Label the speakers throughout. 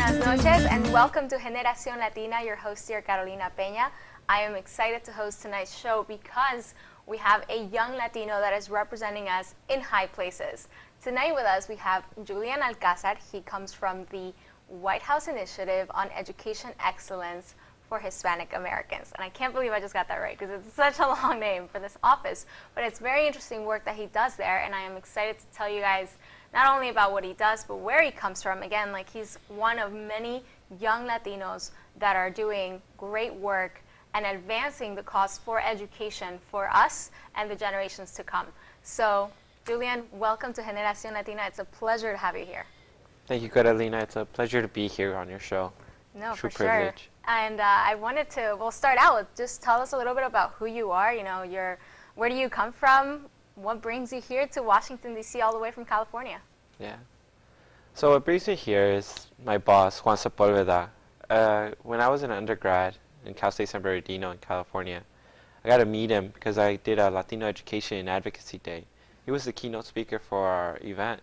Speaker 1: Buenas noches and welcome to Generación Latina, your host here, Carolina Peña. I am excited to host tonight's show because we have a young Latino that is representing us in high places. Tonight with us we have Julian Alcazar. He comes from the White House Initiative on Education Excellence for Hispanic Americans. And I can't believe I just got that right because it's such a long name for this office. But it's very interesting work that he does there, and I am excited to tell you guys not only about what he does, but where he comes from. Again, like, he's one of many young Latinos that are doing great work and advancing the cause for education for us and the generations to come. So, Julian, welcome to Generación Latina. It's a pleasure to have you here.
Speaker 2: Thank you, Carolina. It's a pleasure to be here on your show.
Speaker 1: No,
Speaker 2: True
Speaker 1: for
Speaker 2: privilege.
Speaker 1: Sure. And I wanted to, we'll start out with just tell us a little bit about who you are. You know, where do you come from? What brings you here to Washington, D.C., all the way from California?
Speaker 2: Yeah. So what brings me here is my boss, Juan Sepulveda. When I was an undergrad in Cal State San Bernardino in California, I got to meet him because I did a Latino Education and Advocacy Day. He was the keynote speaker for our event.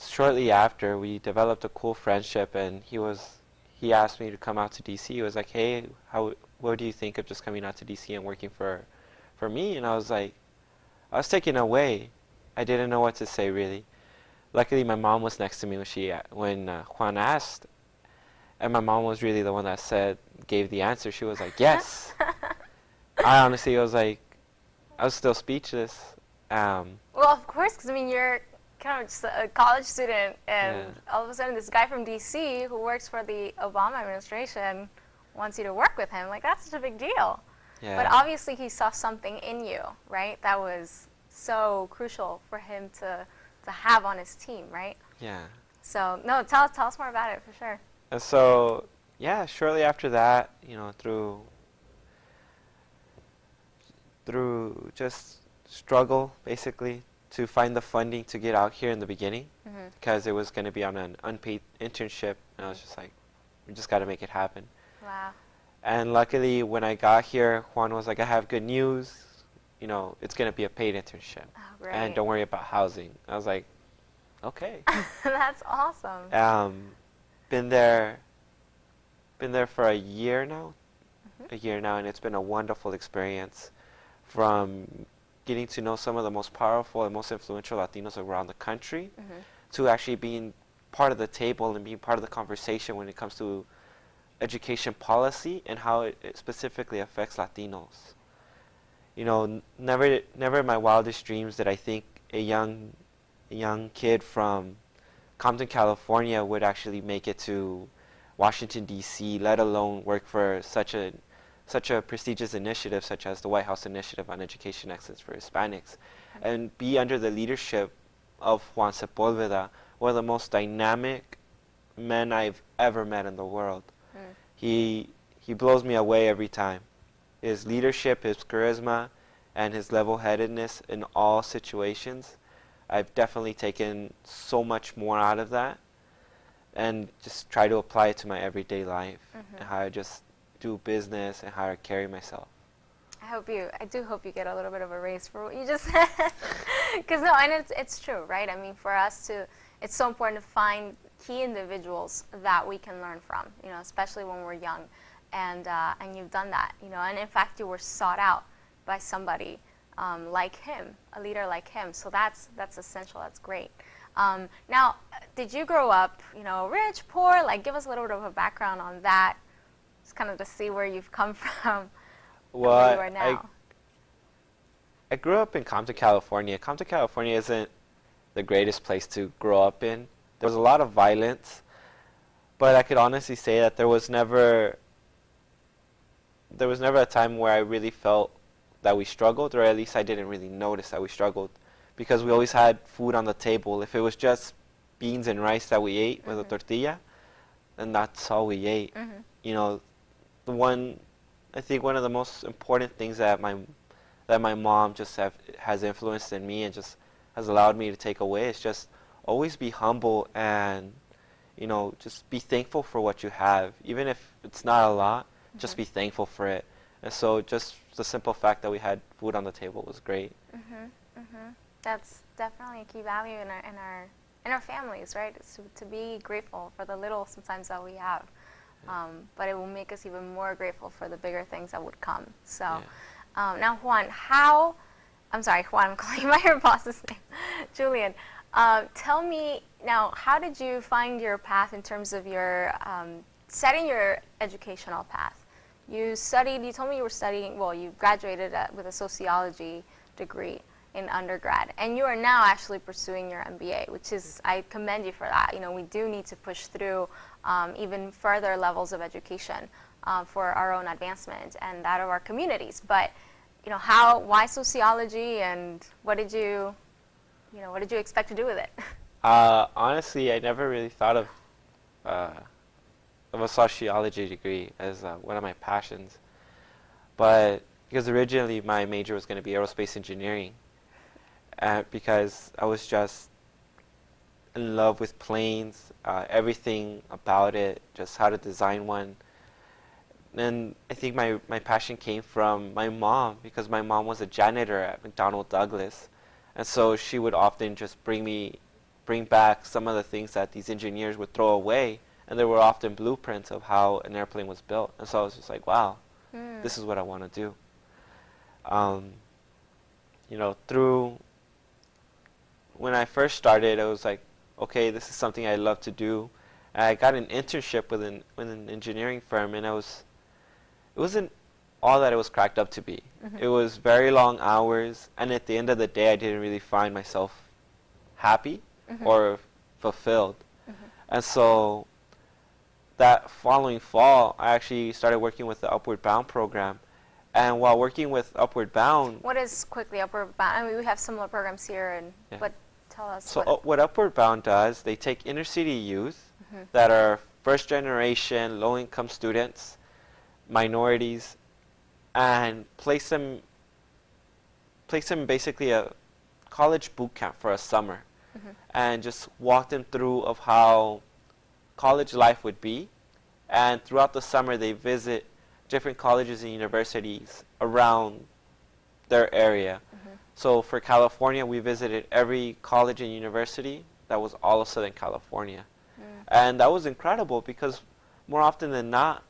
Speaker 2: Shortly after, we developed a cool friendship, and he asked me to come out to D.C. He was like, hey, what do you think of just coming out to D.C. and working for me? And I was taken away. I didn't know what to say, really. Luckily, my mom was next to me when Juan asked, and my mom was really the one that gave the answer. She was like, yes. I honestly was still speechless.
Speaker 1: Well, of course, because I mean, you're kind of just a college student, and all of a sudden this guy from D.C. who works for the Obama administration wants you to work with him. Like, that's such a big deal. Yeah. But obviously he saw something in you, right? That was so crucial for him to have on his team, right?
Speaker 2: Yeah.
Speaker 1: So, no, tell us more about it, for sure.
Speaker 2: And so, yeah, shortly after that, you know, through just struggle, basically, to find the funding to get out here in the beginning, because it was going to be on an unpaid internship, and I was just like, we just got to make it happen.
Speaker 1: Wow. And
Speaker 2: luckily, when I got here, Juan was like, I have good news. You know, it's going to be a paid internship.
Speaker 1: Oh, great.
Speaker 2: And don't worry about housing. I was like, okay.
Speaker 1: That's awesome.
Speaker 2: Been there for a year now. And it's been a wonderful experience, from getting to know some of the most powerful and most influential Latinos around the country, to actually being part of the table and being part of the conversation when it comes to education policy and how it specifically affects Latinos. You know, never in my wildest dreams did I think a young kid from Compton, California would actually make it to Washington, D.C., let alone work for such a prestigious initiative such as the White House Initiative on Education Excellence for Hispanics, and be under the leadership of Juan Sepulveda, one of the most dynamic men I've ever met in the world. He blows me away every time. His leadership, his charisma, and his level-headedness in all situations, I've definitely taken so much more out of that, and just try to apply it to my everyday life, and how I just do business and how I carry myself.
Speaker 1: I do hope you get a little bit of a raise for what you just said. Because no, and it's true, right? I mean, for us it's so important to find key individuals that we can learn from, you know, especially when we're young. And you've done that, you know, and in fact you were sought out by somebody like him, a leader like him. So that's essential. That's great. Now, did you grow up, you know, rich, poor? Like, give us a little bit of a background on that, just kind of to see where you've come from.
Speaker 2: Well,
Speaker 1: where you are now.
Speaker 2: I grew up in Compton, California. Compton, California isn't the greatest place to grow up in. There was a lot of violence, but I could honestly say that there was never a time where I really felt that we struggled, or at least I didn't really notice that we struggled, because we always had food on the table. If it was just beans and rice that we ate with a tortilla, then that's all we ate. You know, I think one of the most important things that my mom just has influenced in me and just has allowed me to take away is just always be humble, and, you know, just be thankful for what you have. Even if it's not a lot, just be thankful for it. And so just the simple fact that we had food on the table was great.
Speaker 1: That's definitely a key value in our in our families, right? It's to be grateful for the little sometimes that we have. But it will make us even more grateful for the bigger things that would come. So now, Juan, I'm sorry, Juan, I'm calling you by your boss's name, Julian. Tell me now, how did you find your path in terms of your setting your educational path? You told me you were studying, well, you graduated with a sociology degree in undergrad, and you are now actually pursuing your MBA, which is, I commend you for that. You know, we do need to push through even further levels of education for our own advancement and that of our communities. But, you know, why sociology, and what did you expect to do with it?
Speaker 2: Honestly, I never really thought of a sociology degree as one of my passions, but because originally my major was going to be aerospace engineering, because I was just in love with planes, everything about it, just how to design one. And I think my passion came from my mom, because my mom was a janitor at McDonnell Douglas, and so she would often just bring back some of the things that these engineers would throw away, and there were often blueprints of how an airplane was built. And so I was just like, wow, this is what I want to do. You know, when I first started, I was like, okay, this is something I love to do. And I got an internship with an engineering firm, and it wasn't all that it was cracked up to be. It was very long hours, and at the end of the day, I didn't really find myself happy or fulfilled. And so that following fall, I actually started working with the Upward Bound program. And while working with Upward Bound...
Speaker 1: What is quickly Upward Bound? I mean, we have similar programs here, but tell us.
Speaker 2: So what Upward Bound does, they take inner city youth that are first generation, low income students, minorities, and place them in basically a college boot camp for a summer, and just walk them through of how college life would be. And throughout the summer, they visit different colleges and universities around their area. So for California, we visited every college and university that was all of Southern California. And that was incredible, because more often than not,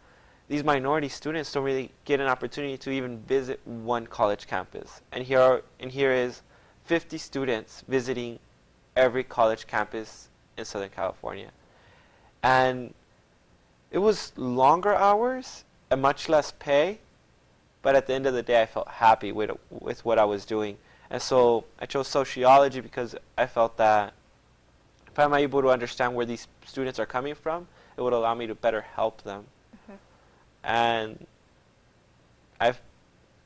Speaker 2: these minority students don't really get an opportunity to even visit one college campus. And here is 50 students visiting every college campus in Southern California. And it was longer hours and much less pay, but at the end of the day, I felt happy with what I was doing. And so I chose sociology, because I felt that if I'm able to understand where these students are coming from, it would allow me to better help them. And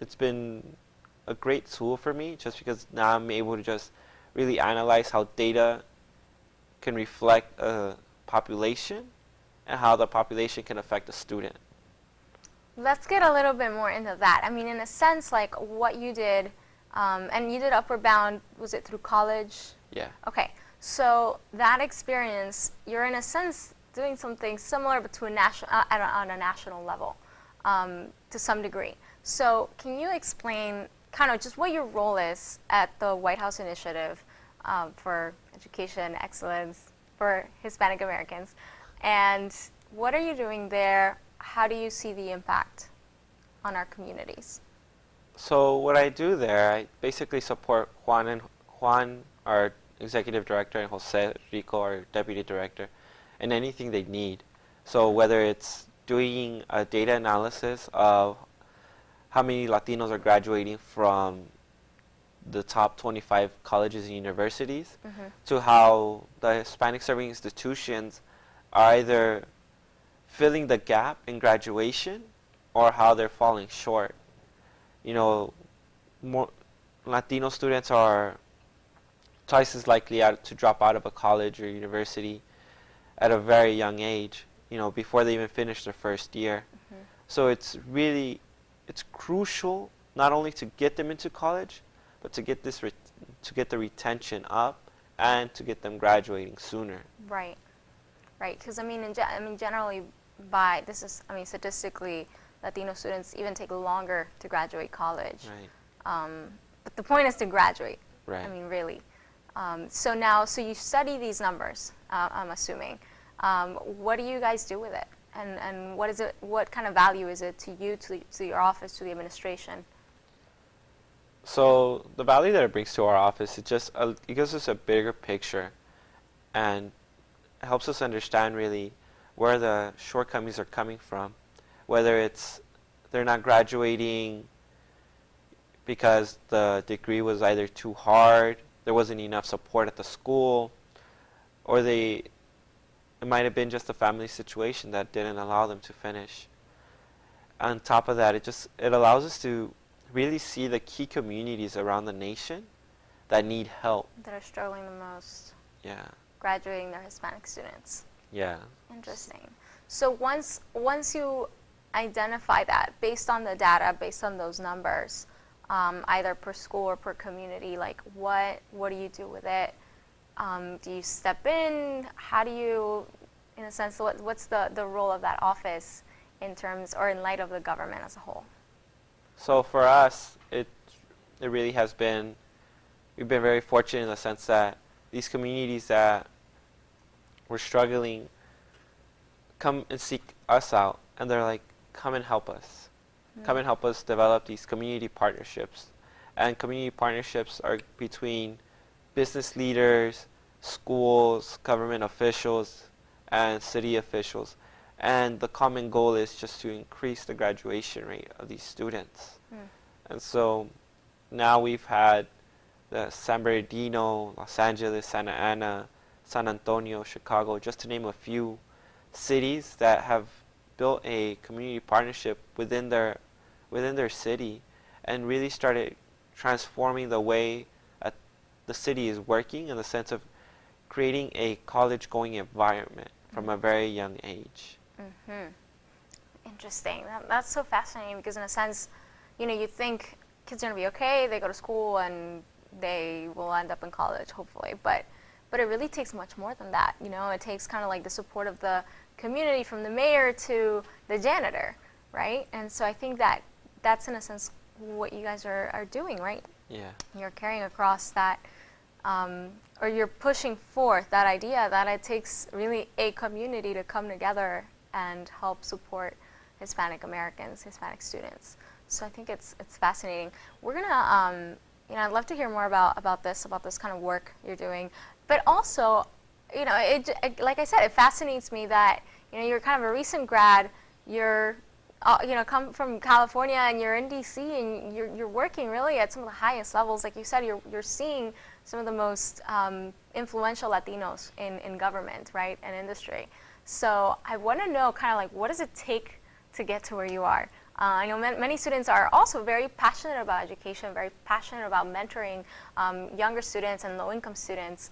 Speaker 2: it's been a great tool for me, just because now I'm able to just really analyze how data can reflect a population and how the population can affect a student.
Speaker 1: Let's get a little bit more into that. I mean, in a sense, like what you did, and you did Upward Bound, was it through college?
Speaker 2: Yeah.
Speaker 1: Okay, so that experience, you're in a sense doing something similar but to on a national level, to some degree. So can you explain kind of just what your role is at the White House Initiative for Education Excellence for Hispanic Americans, and what are you doing there? How do you see the impact on our communities?
Speaker 2: So what I do there, I basically support Juan, our executive director, and Jose Rico, our deputy director, in anything they need. So whether it's doing a data analysis of how many Latinos are graduating from the top 25 colleges and universities, to how the Hispanic serving institutions are either filling the gap in graduation or how they're falling short. You know, more Latino students are twice as likely to drop out of a college or university at a very young age, you know, before they even finish their first year. So it's crucial not only to get them into college, but to get the retention up and to get them graduating sooner.
Speaker 1: Right, right. Because I mean, generally, statistically, Latino students even take longer to graduate college.
Speaker 2: Right.
Speaker 1: But the point is to graduate.
Speaker 2: Right.
Speaker 1: I mean, really. So you study these numbers, I'm assuming. What do you guys do with it? And what is it? What kind of value is it to you, to your office, to the administration?
Speaker 2: So the value that it brings to our office, it gives us a bigger picture and helps us understand really where the shortcomings are coming from, whether it's they're not graduating because the degree was either too hard, there wasn't enough support at the school, or it might have been just a family situation that didn't allow them to finish. On top of that, it allows us to really see the key communities around the nation that need help.
Speaker 1: That are struggling the most.
Speaker 2: Yeah.
Speaker 1: Graduating their Hispanic students.
Speaker 2: Yeah.
Speaker 1: Interesting. So once you identify that, based on the data, based on those numbers, either per school or per community, like what do you do with it? Do you step in? How do you, in a sense, what's the role of that office in terms, or in light of the government as a whole?
Speaker 2: So for us, it really has been, we've been very fortunate in the sense that these communities that were struggling come and seek us out, and they're like, come and help us. Come and help us develop these community partnerships. And community partnerships are between business leaders, schools, government officials, and city officials. And the common goal is just to increase the graduation rate of these students. And so now we've had the San Bernardino, Los Angeles, Santa Ana, San Antonio, Chicago, just to name a few cities that have built a community partnership within their city and really started transforming the way the city is working, in the sense of creating a college-going environment from a very young age.
Speaker 1: Interesting. That's so fascinating, because in a sense, you think kids are going to be okay, they go to school and they will end up in college, hopefully. But it really takes much more than that. It takes kind of like the support of the community, from the mayor to the janitor, right? And so I think that's in a sense what you guys are doing, right?
Speaker 2: Yeah.
Speaker 1: You're carrying across that, or you're pushing forth that idea that it takes really a community to come together and help support Hispanic Americans, Hispanic students. So I think it's fascinating. We're gonna, I'd love to hear more about this kind of work you're doing. But also, like I said, it fascinates me that you're kind of a recent grad. You're come from California, and you're in DC, and you're working really at some of the highest levels. Like you said, you're seeing some of the most influential Latinos in government, right, and industry. So I want to know kind of like, what does it take to get to where you are? I know many students are also very passionate about education, very passionate about mentoring younger students and low-income students.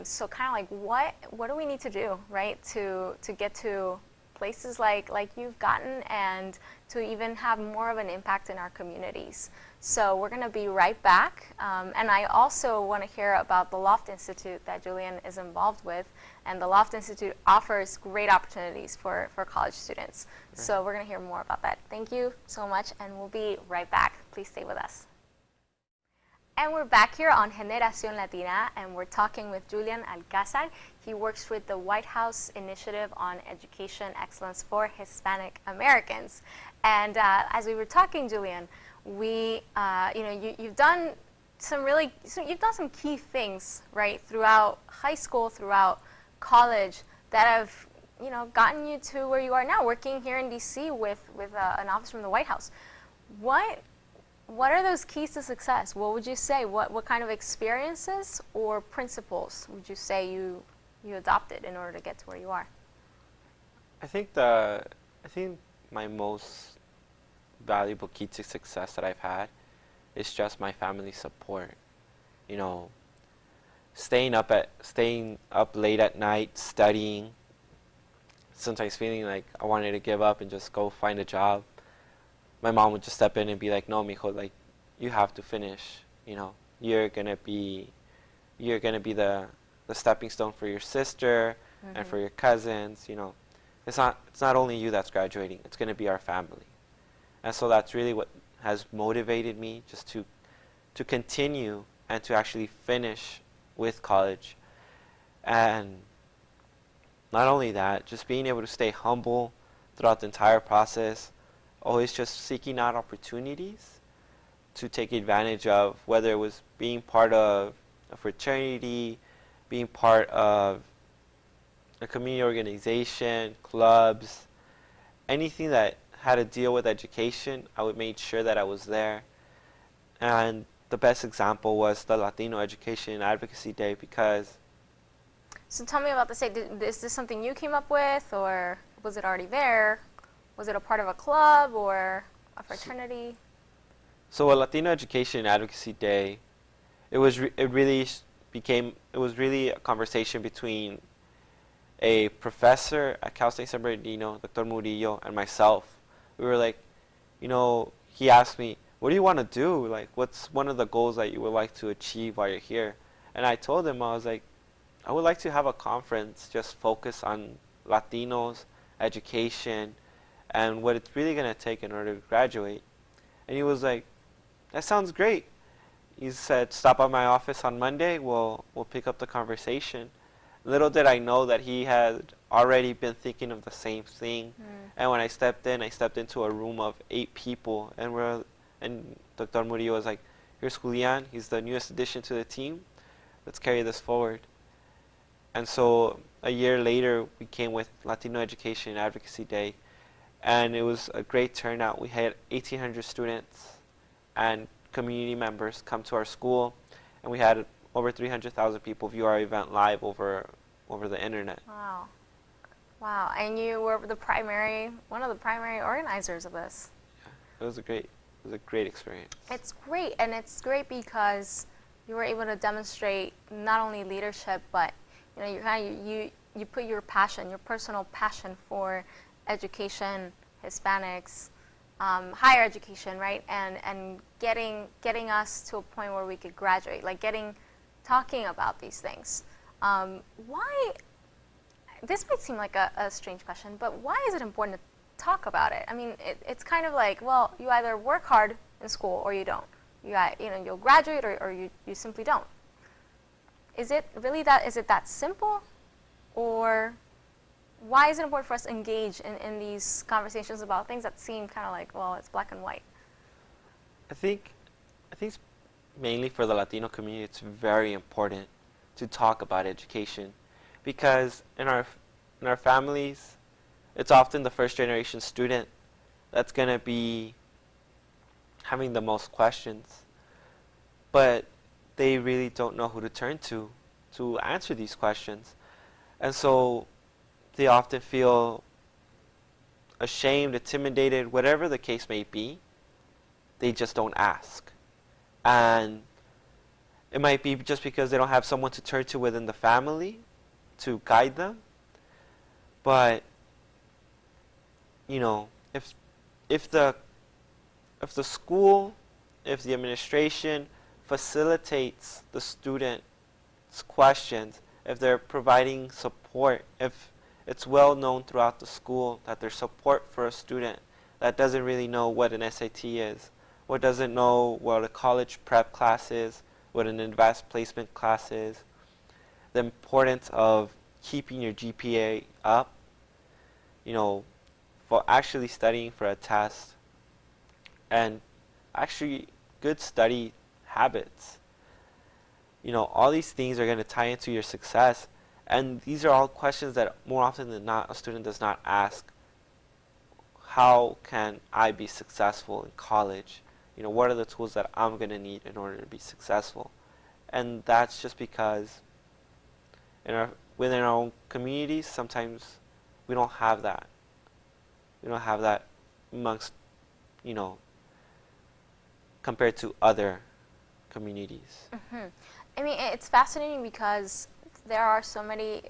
Speaker 1: So kind of like, what do we need to do, right, to get to places like you've gotten, and to even have more of an impact in our communities? So we're going to be right back. And I also want to hear about the Loft Institute that Julian is involved with. And the Loft Institute offers great opportunities for college students. Right. So we're going to hear more about that. Thank you so much, and we'll be right back. Please stay with us. And we're back here on Generación Latina, and we're talking with Julian Alcazar. He works with the White House Initiative on Education Excellence for Hispanic Americans. And as we were talking, Julian, you've done some key things, right, throughout high school, throughout college, that have gotten you to where you are now, working here in DC with an office from the White House. What are those keys to success? What would you say? What kind of experiences or principles would you say you adopted in order to get to where you are?
Speaker 2: I think my most valuable key to success that I've had is just my family support. Staying up late at night, studying, sometimes feeling like I wanted to give up and just go find a job. My mom would just step in and be like, "No, mijo, like, you have to finish. You're gonna be the stepping stone for your sister and for your cousins. It's not only you that's graduating. It's gonna be our family." And so that's really what has motivated me, just to continue and to actually finish with college. And not only that, just being able to stay humble throughout the entire process, always just seeking out opportunities to take advantage of, whether it was being part of a fraternity, being part of a community organization, clubs, anything that had to deal with education, I would make sure that I was there. And the best example was the Latino Education and Advocacy Day, because...
Speaker 1: So tell me about this day. Is this something you came up with, or was it already there? Was it a part of a club or a fraternity?
Speaker 2: So a Latino Education and Advocacy Day, it was really a conversation between a professor at Cal State San Bernardino, Dr. Murillo, and myself. We were like, he asked me, what do you want to do? Like, what's one of the goals that you would like to achieve while you're here? And I told him, I was like, I would like to have a conference just focused on Latinos, education, and what it's really going to take in order to graduate. And he was like, that sounds great. He said, stop by my office on Monday, we'll pick up the conversation. Little did I know that he had already been thinking of the same thing. And when I stepped into a room of 8 people, and Dr. Murillo was like, here's Julian, he's the newest addition to the team, let's carry this forward. And so a year later, we came with Latino Education and Advocacy Day, and it was a great turnout. We had 1,800 students and community members come to our school, and we had over 300,000 people view our event live over the internet.
Speaker 1: Wow. Wow. And you were one of the primary organizers of this.
Speaker 2: Yeah, it was a great experience.
Speaker 1: It's great, and it's great because you were able to demonstrate not only leadership, but you put your passion, your personal passion for education, Hispanics, higher education, right? And getting us to a point where we could graduate, like talking about these things. Why, this might seem like a strange question, but why is it important to talk about it? I mean, it's kind of like, well, you either work hard in school or you don't. You'll graduate or you simply don't. Is it really is it that simple? Or why is it important for us to engage in these conversations about things that seem kind of like, well, it's black and white?
Speaker 2: I think it's mainly for the Latino community, it's very important to talk about education, because in our families, it's often the first generation student that's going to be having the most questions, but they really don't know who to turn to answer these questions. And so they often feel ashamed, intimidated, whatever the case may be. They just don't ask. And it might be just because they don't have someone to turn to within the family to guide them. But if the school, if the administration facilitates the student's questions, if they're providing support, if it's well known throughout the school that there's support for a student that doesn't really know what an SAT is, or doesn't know what a college prep class is, what an advanced placement class is, the importance of keeping your GPA up, for actually studying for a test, and actually good study habits. All these things are going to tie into your success, and these are all questions that more often than not a student does not ask. How can I be successful in college? What are the tools that I'm going to need in order to be successful? And that's just because within our own communities, sometimes we don't have that. We don't have that amongst, compared to other communities.
Speaker 1: Mm-hmm. I mean, it's fascinating because there are so many,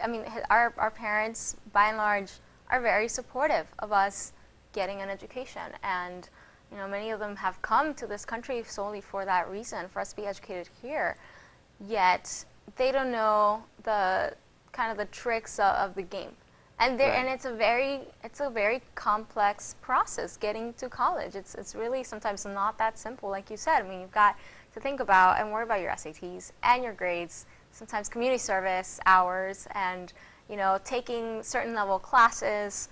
Speaker 1: our parents, by and large, are very supportive of us getting an education. And, many of them have come to this country solely for that reason, for us to be educated here. Yet, they don't know the kind of the tricks of the game. And
Speaker 2: Right.
Speaker 1: and it's a very complex process getting to college. It's really sometimes not that simple, like you said. You've got to think about and worry about your SATs and your grades sometimes community service hours and, you know, taking certain level classes.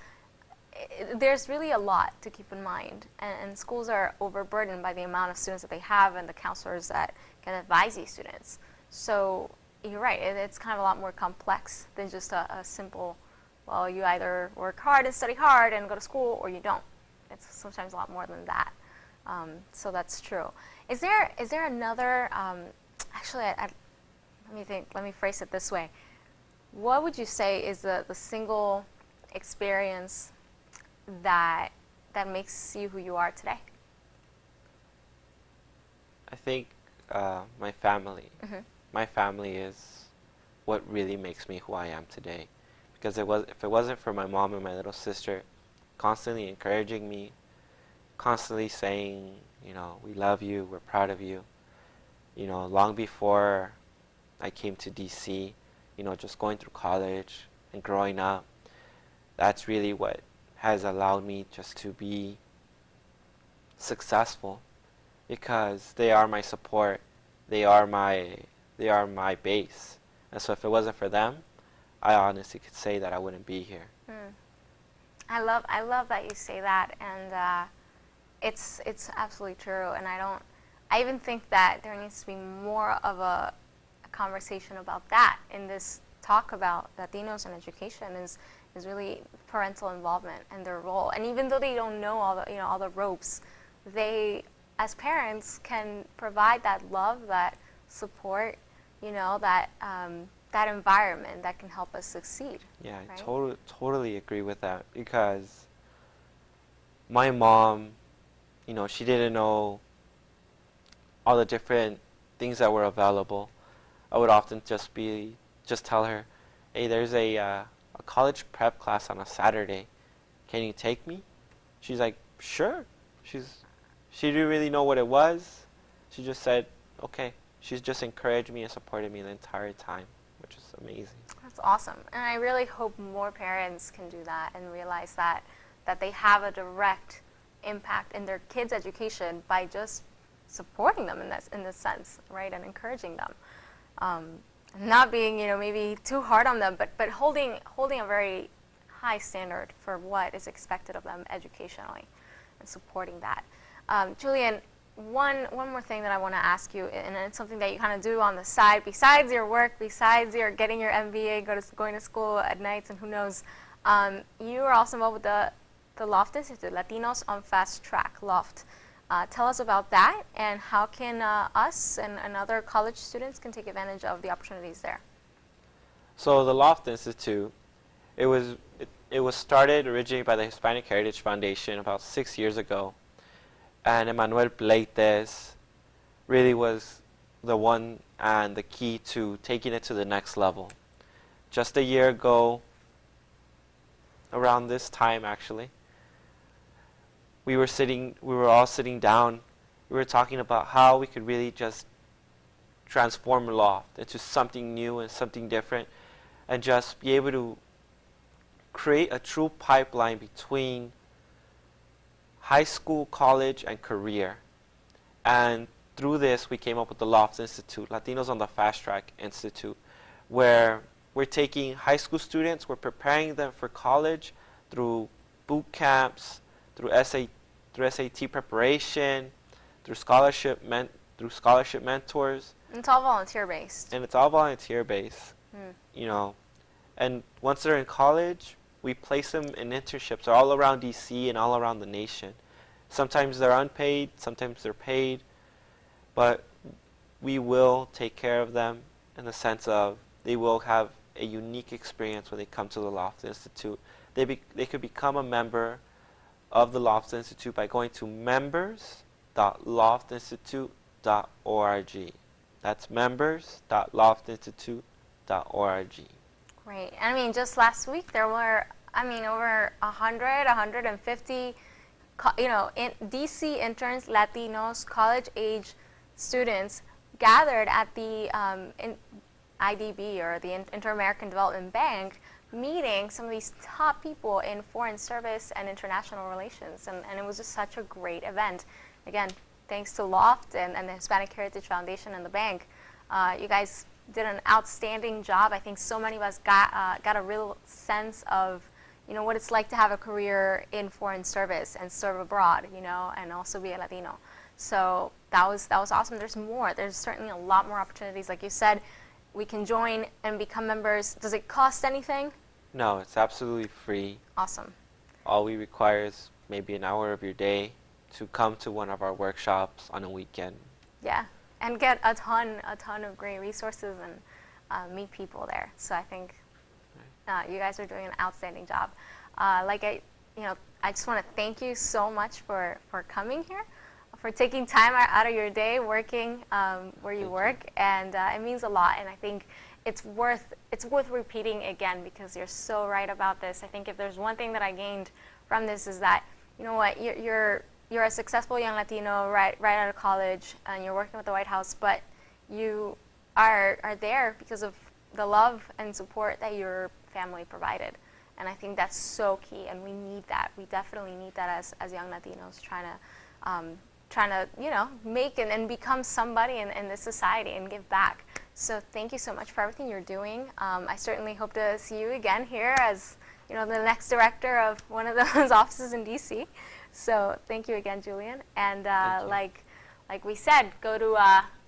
Speaker 1: There's really a lot to keep in mind, and schools are overburdened by the amount of students that they have and the counselors that can advise these students. So you're right, it's kind of a lot more complex than just a simple, well, you either work hard and study hard and go to school, or you don't. It's sometimes a lot more than that. So that's true. Is there another, actually, let me phrase it this way. What would you say is the single experience that makes you who you are today?
Speaker 2: I think my family.
Speaker 1: Mm-hmm.
Speaker 2: My family is what really makes me who I am today. Because if it wasn't for my mom and my little sister constantly encouraging me, constantly saying, you know, we love you, we're proud of you. You know, long before I came to DC, you know, just going through college and growing up, that's really what has allowed me just to be successful, because they are my support, they are my base. And so if it wasn't for them, I honestly could say that I wouldn't be here.
Speaker 1: I love that you say that, and it's absolutely true. And I even think that there needs to be more of a conversation about that in this talk about Latinos and education is really parental involvement and their role. And even though they don't know all the ropes, they as parents can provide that love, that support, you know, that that environment that can help us succeed.
Speaker 2: Yeah,
Speaker 1: right?
Speaker 2: I totally agree with that, because my mom, you know, she didn't know all the different things that were available. I would often just tell her, hey, there's a college prep class on a Saturday. Can you take me? She's like, sure. She didn't really know what it was. She just said, okay. She's just encouraged me and supported me the entire time, which is amazing.
Speaker 1: That's awesome. And I really hope more parents can do that and realize that they have a direct impact in their kids' education by just supporting them in this sense, right, and encouraging them. Not being, you know, maybe too hard on them, but holding a very high standard for what is expected of them educationally and supporting that. Julian, one more thing that I want to ask you, and it's something that you kind of do on the side, besides your work, besides your getting your MBA, going to school at nights, and who knows, you are also involved with the Loft Institute, Latinos on Fast Track, Loft. Tell us about that, and how can us and other college students can take advantage of the opportunities there.
Speaker 2: So the Loft Institute, it was started originally by the Hispanic Heritage Foundation about 6 years ago, and Emmanuel Pleites really was the one and the key to taking it to the next level. Just a year ago, around this time actually, we were all sitting down, we were talking about how we could really just transform Loft into something new and something different, and just be able to create a true pipeline between high school, college, and career. And through this, we came up with the Loft Institute, Latinos on the Fast Track Institute, where we're taking high school students, we're preparing them for college through boot camps, through SAT preparation, through scholarship mentors.
Speaker 1: And it's all volunteer-based.
Speaker 2: And it's all volunteer-based, you know. And once they're in college, we place them in internships all around DC and all around the nation. Sometimes they're unpaid, sometimes they're paid, but we will take care of them in the sense of they will have a unique experience when they come to the Loft Institute. They could become a member of the Loft Institute by going to members.loftinstitute.org. That's members.loftinstitute.org.
Speaker 1: Great. I mean, just last week there were, over 150, in DC interns, Latinos, college-age students gathered at the IDB, or the Inter-American Development Bank, meeting some of these top people in foreign service and international relations, and it was just such a great event. Again, thanks to Loft and the Hispanic Heritage Foundation and the bank. You guys did an outstanding job. I think so many of us got a real sense of, what it's like to have a career in foreign service and serve abroad, and also be a Latino. So that was awesome. There's more. There's certainly a lot more opportunities. Like you said, we can join and become members. Does it cost anything?
Speaker 2: No, it's absolutely free.
Speaker 1: Awesome.
Speaker 2: All we require is maybe an hour of your day to come to one of our workshops on a weekend.
Speaker 1: Yeah, and get a ton of great resources and meet people there. So I think you guys are doing an outstanding job. I just want to thank you so much for coming here, for taking time out of your day working where you work, and it means a lot. And I think it's worth repeating again, because you're so right about this. I think if there's one thing that I gained from this is that, you're a successful young Latino right out of college, and you're working with the White House, but you are there because of the love and support that your family provided. And I think that's so key, and we need that. We definitely need that as young Latinos trying to make and become somebody in this society and give back. So thank you so much for everything you're doing. I certainly hope to see you again here as the next director of one of those offices in DC. So thank you again, Julian. And like we said, go to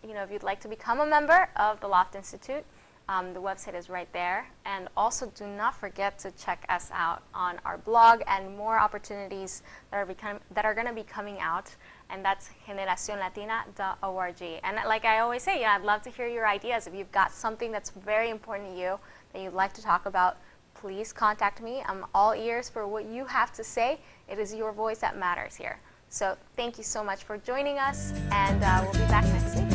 Speaker 1: if you'd like to become a member of the Loft Institute, the website is right there. And also do not forget to check us out on our blog and more opportunities that are going to be coming out. And that's generacionlatina.org. And like I always say, I'd love to hear your ideas. If you've got something that's very important to you that you'd like to talk about, please contact me. I'm all ears for what you have to say. It is your voice that matters here. So thank you so much for joining us, and we'll be back next week.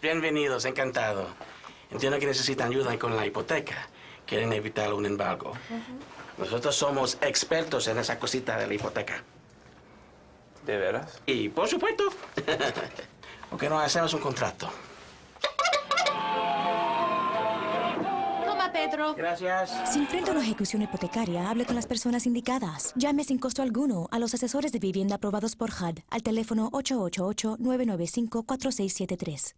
Speaker 3: Bienvenidos, encantado. Entiendo que necesitan ayuda con la hipoteca. Quieren evitar un embargo. Nosotros somos expertos en esa cosita de la hipoteca.
Speaker 4: ¿De veras?
Speaker 3: Y, por supuesto, ¿por qué no hacemos un contrato?
Speaker 5: Toma, Pedro.
Speaker 3: Gracias.
Speaker 6: Si enfrenta una ejecución hipotecaria, hable con las personas indicadas. Llame sin costo alguno a los asesores de vivienda aprobados por HUD al teléfono 888-995-4673.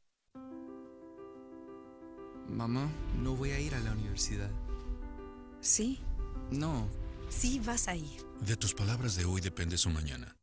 Speaker 7: Mamá, no voy a ir a la universidad.
Speaker 8: ¿Sí?
Speaker 7: No.
Speaker 8: Sí vas a ir.
Speaker 9: De tus palabras de hoy depende su mañana.